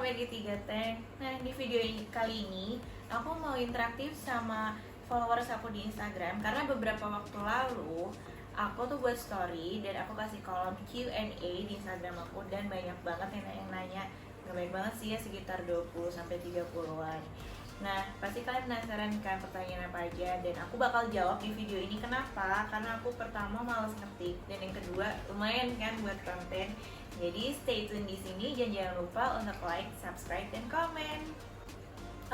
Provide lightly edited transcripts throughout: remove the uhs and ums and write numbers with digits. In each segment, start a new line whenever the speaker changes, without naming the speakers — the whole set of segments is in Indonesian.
sampai di 3 tank. Nah, di video kali ini aku mau interaktif sama followers aku di Instagram karena beberapa waktu lalu aku tuh buat story dan aku kasih kolom Q&A di Instagram aku dan banyak banget yang nanya. Gak banyak banget sih ya, sekitar 20 sampai 30-an. Nah, pasti kalian penasaran kan pertanyaan apa aja, dan aku bakal jawab di video ini. Kenapa? Karena aku pertama males ngetik, dan yang kedua lumayan kan buat konten. Jadi stay tune di sini dan jangan lupa untuk like, subscribe, dan komen.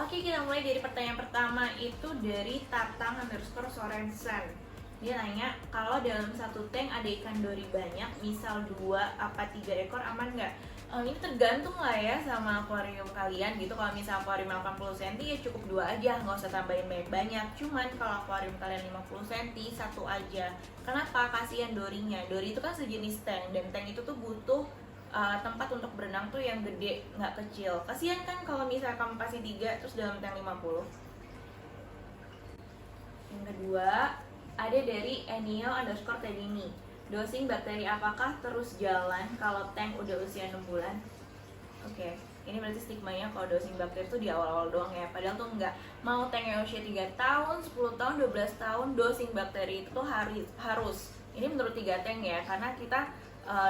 Oke, kita mulai dari pertanyaan pertama, itu dari Tatang_Sorensen. Dia nanya, kalau dalam satu tank ada ikan dori banyak, misal 2 apa 3 ekor, aman nggak? Ini tergantung lah ya sama akuarium kalian gitu. Kalau misal akuarium 80 cm ya cukup 2 aja, nggak usah tambahin banyak-banyak. Cuman kalau akuarium kalian 50 cm, 1 aja. Kenapa? Kasihan dorinya. Dori itu kan sejenis tank, dan tank itu tuh butuh tempat untuk berenang tuh yang gede, nggak kecil. Kasihan kan kalau misal kamu kasih 3 terus dalam tank 50. Yang kedua ada dari Enio_Tedini. Dosing bakteri apakah terus jalan kalau tank udah usia 6 bulan? Oke, ini berarti stigmanya kalau dosing bakteri itu di awal-awal doang ya. Padahal tuh enggak. Mau tanknya usia 3 tahun, 10 tahun, 12 tahun, dosing bakteri itu tuh harus. Ini menurut 3 tank ya, karena kita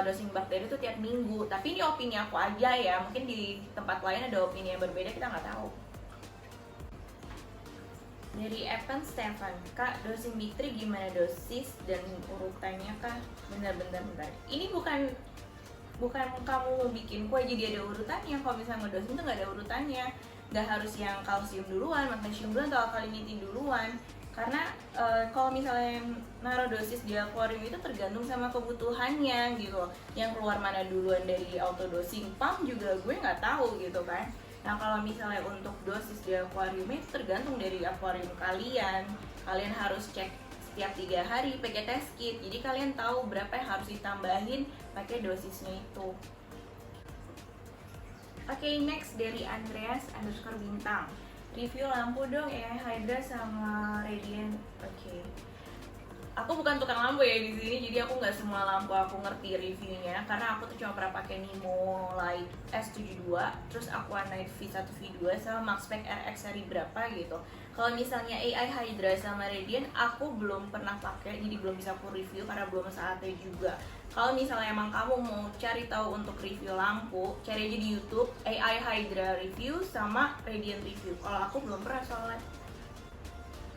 dosing bakteri itu tiap minggu. Tapi ini opini aku aja ya, mungkin di tempat lain ada opini yang berbeda, kita nggak tahu. Dari Evan Stefan, Kak, dosing Big 3 gimana dosis dan urutannya kah? Bentar. Ini bukan kamu bikin kue jadi ada urutannya. Kalau misalnya ngedosing tuh nggak ada urutannya. Nggak harus yang kalsium duluan, magnesium duluan, atau alkalinity duluan. Karena kalau misalnya naruh dosis di akuarium itu tergantung sama kebutuhannya gitu. Yang keluar mana duluan dari auto dosing pump juga gue nggak tahu gitu kan. Nah, kalau misalnya untuk dosis di akuarium itu tergantung dari akuarium kalian. Kalian harus cek setiap 3 hari pakai test kit. Jadi kalian tahu berapa yang harus ditambahin pakai dosisnya itu. Oke, next dari Andreas_bintang. Review lampu dong ya, Hydra sama Radiant. Oke. Aku bukan tukang lampu ya di sini, jadi aku nggak semua lampu aku ngerti reviewnya, karena aku tuh cuma pernah pakai Nemo Light S72, terus Aqua Night V1 V2 sama Maxspec RX seri berapa gitu. Kalau misalnya AI Hydra sama Radiant aku belum pernah pakai, jadi belum bisa aku review karena belum saatnya juga. Kalau misalnya emang kamu mau cari tahu untuk review lampu, cari aja di YouTube AI Hydra review sama Radiant review. Kalau aku belum pernah soalnya.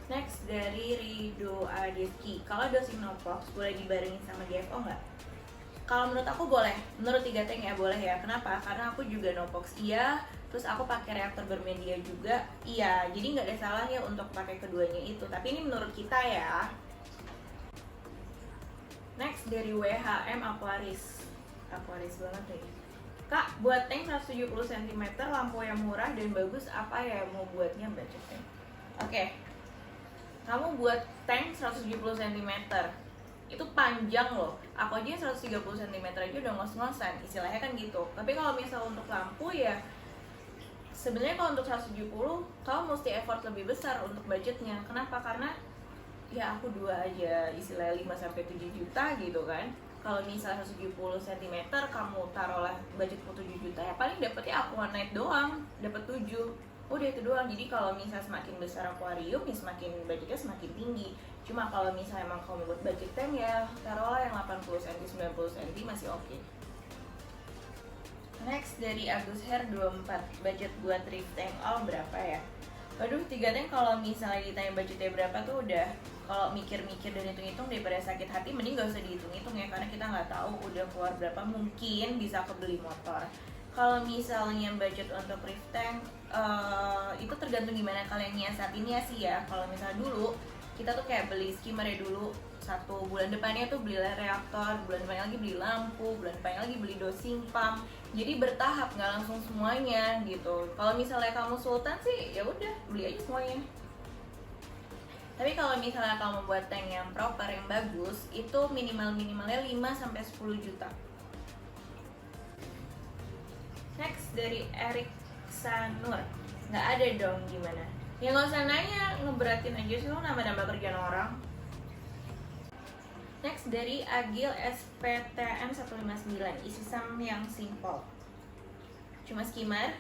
Next dari Rido Aditki, kalau dosing Nopox boleh dibarengin sama GFO nggak? Kalau menurut aku boleh, menurut 3 tank ya boleh ya. Kenapa? Karena aku juga Nopox iya, terus aku pakai reaktor bermedia juga iya. Jadi nggak ada salahnya untuk pakai keduanya itu. Tapi ini menurut kita ya. Next dari WHM Aquaris banget nih. Kak, buat tank 170 cm, lampu yang murah dan bagus, apa ya mau buatnya budgetnya? Oke. Kamu buat tank 170 cm itu panjang loh. Aku aja 130 cm aja udah ngos-ngosan, istilahnya kan gitu. Tapi kalau misal untuk lampu ya sebenarnya kalau untuk 170 kamu mesti effort lebih besar untuk budgetnya. Kenapa? Karena ya aku 2 aja istilahnya 5 sampai 7 juta gitu kan. Kalau misal 170 cm kamu taruhlah budgetmu 7 juta, ya paling dapetnya Aqua Night doang, dapat 7. Udah itu doang. Jadi kalau misalnya semakin besar akuarium ya semakin budgetnya semakin tinggi. Cuma kalau misalnya emang kamu buat budget tank ya taruhlah yang 80 cm 90 cm masih oke. Next dari Agus Her 24, budget buat reef tank all berapa ya? Waduh, 3 tank kalau misalnya ditanya budgetnya berapa tuh udah, kalau mikir-mikir dan hitung-hitung daripada sakit hati mending gak usah dihitung-hitung ya, karena kita nggak tahu udah keluar berapa, mungkin bisa kebeli motor. Kalau misalnya budget untuk reef tank itu tergantung gimana kalian nyiasatinnya sih ya. Kalau misalnya dulu kita tuh kayak beli skimmer ya dulu, 1 bulan depannya tuh beli reaktor, bulan depannya lagi beli lampu, bulan depannya lagi beli dosing pump. Jadi bertahap, nggak langsung semuanya gitu. Kalau misalnya kamu sultan sih ya udah beli aja semuanya. Tapi kalau misalnya kamu buat tank yang proper, yang bagus, itu minimalnya 5 sampai 10 juta. Next dari Erik Sanur, nggak ada dong gimana? Ya nggak usah nanya, ngeberatin aja sih lo, nambah-nambah kerjaan orang. Next dari Agil SPTM 159, isi sum yang simple. Cuma skimmer,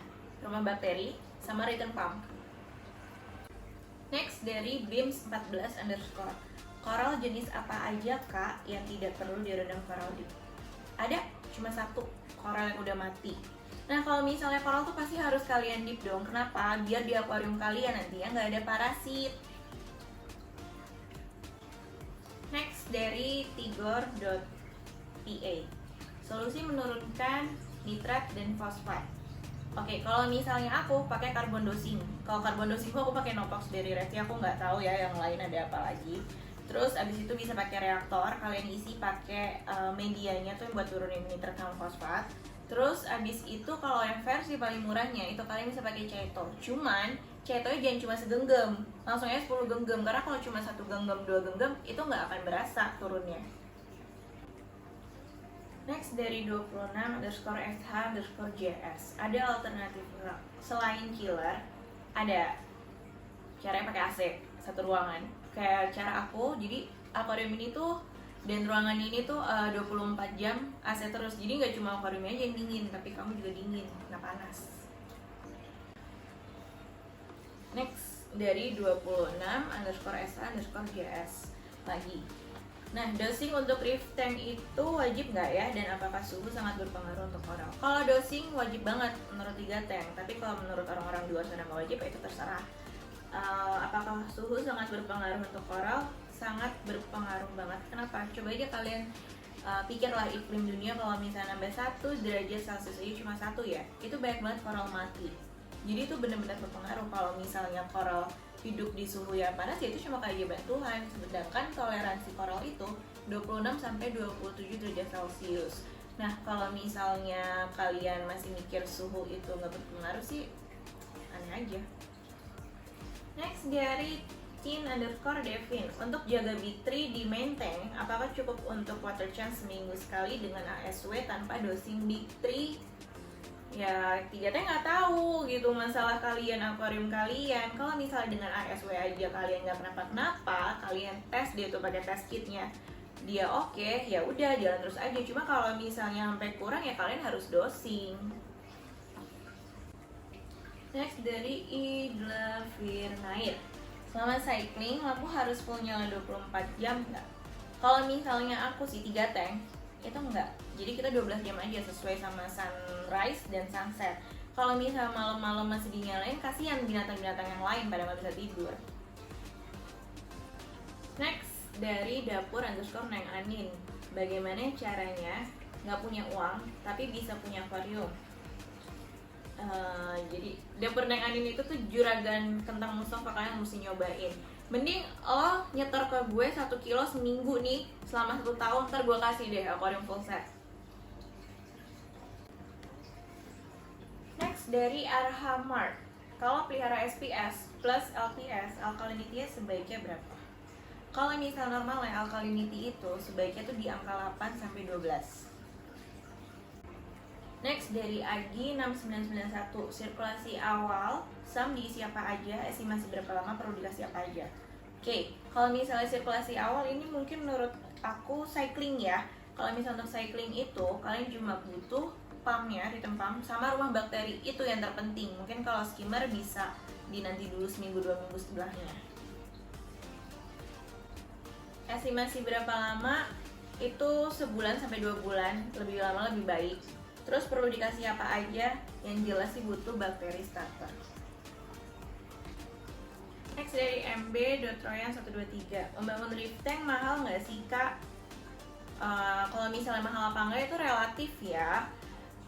rumah bakteri, sama return pump. Next dari BIMS14 underscore, coral jenis apa aja kak yang tidak perlu direndam coral deep? Ada, cuma satu, coral yang udah mati. Nah kalau misalnya coral tuh pasti harus kalian dip dong. Kenapa? Biar di akuarium kalian nantinya nggak ada parasit. Next dari tigor.pa, solusi menurunkan nitrat dan fosfat. Oke, kalau misalnya aku pakai carbon dosing. Kalau carbon dosing aku pakai Nopox dari Resi, aku nggak tahu ya yang lain ada apa lagi. Terus abis itu bisa pakai reaktor, kalian isi pakai medianya tuh yang buat turunin nitrat sama fosfat. Terus abis itu kalau yang versi paling murahnya itu kalian bisa pakai Ceto. Cuman Cetonya jangan cuma segenggam, langsung aja 10 genggam. Karena kalau cuma 1 genggam, 2 genggam itu nggak akan berasa turunnya. Next dari 26 underscore sh underscore js, ada alternatif selain killer? Ada. Caranya pakai AC satu ruangan. Kayak cara aku, jadi akuarium ini tuh dan ruangan ini tuh 24 jam AC terus. Jadi nggak cuma akuariumnya aja yang dingin, tapi kamu juga dingin, nggak panas. Next dari 26 underscore sh underscore js lagi. Nah, dosing untuk reef tank itu wajib nggak ya? Dan apakah suhu sangat berpengaruh untuk coral? Kalau dosing wajib banget menurut 3 tank, tapi kalau menurut orang-orang di luar sana nggak wajib, itu terserah. Apakah suhu sangat berpengaruh untuk coral? Sangat berpengaruh banget. Kenapa? Coba aja kalian pikirlah iklim dunia kalau misalnya nambah 1 derajat Celcius aja cuma 1 ya, itu banyak banget coral mati. Jadi itu benar-benar berpengaruh. Kalau misalnya coral hidup di suhu yang panas, ya itu cuma keajaiban Tuhan. Sedangkan toleransi coral itu 26 sampai 27 derajat Celcius. Nah, kalau misalnya kalian masih mikir suhu itu nggak berpengaruh sih, aneh aja. Next dari Chin underscore Devin, untuk jaga B3 di main tank, apakah cukup untuk water chance seminggu sekali dengan ASW tanpa dosing B3? Ya 3 teh nggak tahu gitu masalah kalian, akuarium kalian. Kalau misalnya dengan ASW aja kalian nggak kenapa-kenapa, kalian tes dia tuh pakai test kitnya, dia oke, ya udah jalan terus aja. Cuma kalau misalnya sampai kurang ya kalian harus dosing. Next dari Idla Firnair, selama cycling lampu harus full nyala 24 jam nggak? Kalau misalnya aku sih 3 tank itu enggak, jadi kita 12 jam aja sesuai sama sunrise dan sunset. Kalau misalnya malam-malam masih dinyalain, kasihan binatang-binatang yang lain pada nggak bisa tidur. Next dari dapur underscore Neng Anin, bagaimana caranya nggak punya uang tapi bisa punya akuarium? Jadi dapur Neng Anin itu tuh juragan kentang Mustafa, kalian mesti nyobain. Mending lo nyetor ke gue 1 kilo seminggu nih selama 1 tahun, ntar gue kasih deh akuarium full set. Next dari Arhamart, kalau pelihara SPS plus LPS, alkalinity sebaiknya berapa? Kalau misal normalnya alkalinity itu sebaiknya tuh di angka 8 sampai 12. Next dari Agi 6991, sirkulasi awal SAM diisi apa aja, estimasi berapa lama, perlu dikasih apa aja? Oke, kalau misalnya sirkulasi awal ini mungkin menurut aku cycling ya. Kalau misalnya untuk cycling itu kalian cuma butuh pumpnya, return pump, sama rumah bakteri, itu yang terpenting. Mungkin kalau skimmer bisa dinanti dulu seminggu 2 minggu sebelahnya. Estimasi berapa lama itu sebulan sampai 2 bulan, lebih lama lebih baik. Terus perlu dikasih apa aja, yang jelas sih butuh bakteri starter. Next dari mb.royan123, membangun reef tank mahal nggak sih kak? Kalau misalnya mahal apa enggak itu relatif ya.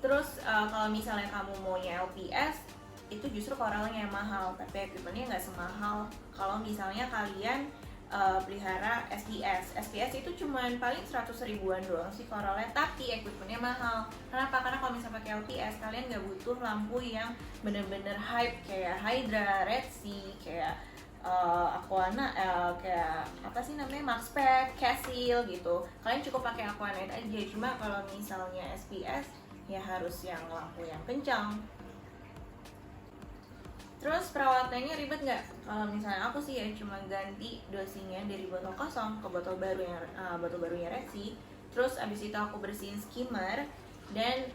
Terus kalau misalnya kamu maunya LPS, itu justru koralnya yang mahal, tapi equipmentnya nggak semahal kalau misalnya kalian pelihara SPS. SPS itu cuma paling 100 ribuan doang sih koralnya, tapi equipmentnya mahal. Kenapa? Karena kalau misalnya pakai LPS kalian nggak butuh lampu yang bener-bener hype kayak Hydra, Red Sea, kayak Aquana, kayak apa sih namanya, Maxpack, Cassil gitu. Kalian cukup pakai Aquanite aja. Cuma kalau misalnya SPS ya harus yang lampu yang kencang. Terus perawatannya ribet nggak? Kalau misalnya aku sih ya cuma ganti dosingnya dari botol kosong ke botol baru yang botol barunya Resi. Terus abis itu aku bersihin skimmer. Dan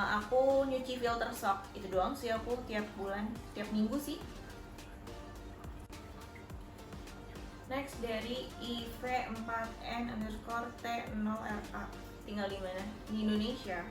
aku nyuci filter shock, itu doang sih aku tiap bulan, tiap minggu sih. Next dari IV4N_T0RA, tinggal di mana? Di Indonesia.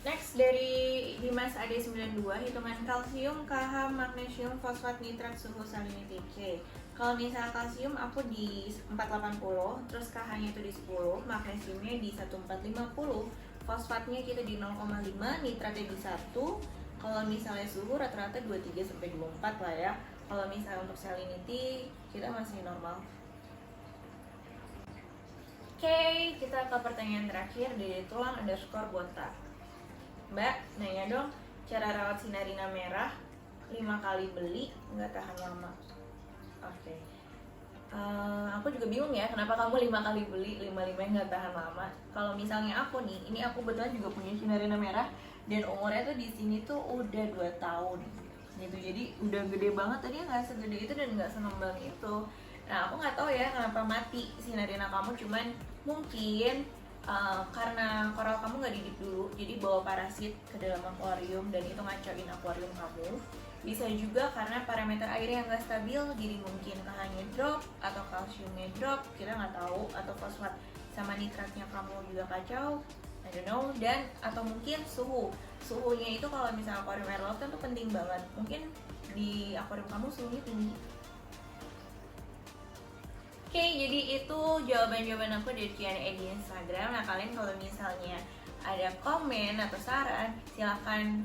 Next dari Dimas AD92, hitungan kalsium, KH, magnesium, fosfat, nitrat, suhu, salinity C. Kalau misal kalsium aku di 480, terus KH-nya itu di 10, magnesiumnya di 1450, fosfatnya kita di 0,5, nitratnya di 1. Kalau misalnya suhu rata-rata 23 sampai 24 lah ya. Kalau misalnya untuk salinity kita masih normal. Oke, kita ke pertanyaan terakhir dari tulang_botak. Mbak, nanya dong, cara rawat Sinarina merah 5 kali beli nggak tahan lama. Oke. Aku juga bingung ya, kenapa kamu 5 kali beli, 5-5 nggak tahan lama. Kalau misalnya aku nih, ini aku betulan juga punya Sinarina merah dan umurnya tuh di sini tuh udah 2 tahun gitu. Jadi udah gede banget, tadi nggak segede itu dan nggak sengembang itu. Nah, aku nggak tahu ya kenapa mati Sinarina kamu, cuman mungkin karena koral kamu nggak didik dulu, jadi bawa parasit ke dalam akuarium dan itu ngacoin akuarium kamu. Bisa juga karena parameter air yang nggak stabil, jadi mungkin KH-nya drop atau kalsiumnya drop, kita nggak tahu, atau fosfat sama nitratnya kamu juga kacau, I don't know. Dan atau mungkin suhunya itu kalau misalnya akuarium air laut kan tuh penting banget, mungkin di akuarium kamu suhunya tinggi. Oke, jadi itu jawaban-jawaban aku dari Q&A di Instagram. Nah, kalian kalau misalnya ada komen atau saran, silahkan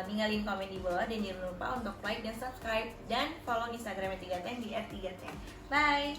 tinggalin komen di bawah. Dan jangan lupa untuk like dan subscribe dan follow Instagramnya 3TEN di @3TEN. Bye!